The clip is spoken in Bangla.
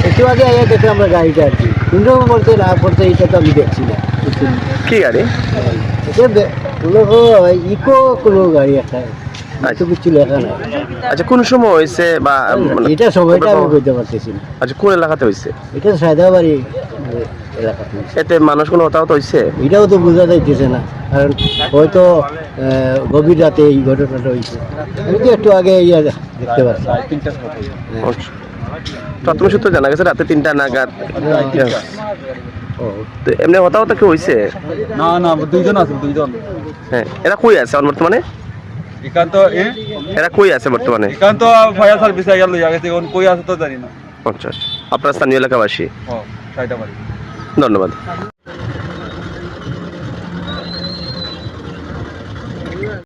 একটু আগে আগে দেখে আমরা গাড়িটা আর কি কিন্তু বলতে না করতে এটা তো আমি দেখছি না কি গাড়ি? ইকো কোনো গাড়ি একটা কিছু লেখা নাই। আচ্ছা কোন সময় হয়েছে বা এটা সময়টা আমি বলতে পারতেছি না। আচ্ছা কোন এলাকাতে হয়েছে? এটা সায়দাবাড়ি এলাকাতে। এতে মানুষ কোনো হতাহত হয়েছে? এটাও তো বোঝা যাইতেছে না, কারণ হয়তো গভীর রাতে এই ঘটনাটা হয়েছে। আমি তো একটু আগে দেখতে পাচ্ছি। প্রাথমিক সূত্রে জানা গেছে রাতে 3টা নাগাদ। তো এমনি হতাহত কি হয়েছে? না না, দুইজন আছে, দুইজন। হ্যাঁ, এরা কই আছে বর্তমানে? একান্ত এরা কই আছে বর্তমানে? একান্ত ফায়ার সার্ভিস আইয়া লইয়া গেছে, এখন কই আছে তো জানি না। আচ্ছা, আপনার স্থানীয় এলাকাবাসী। সাইডা বাড়ি। ধন্যবাদ।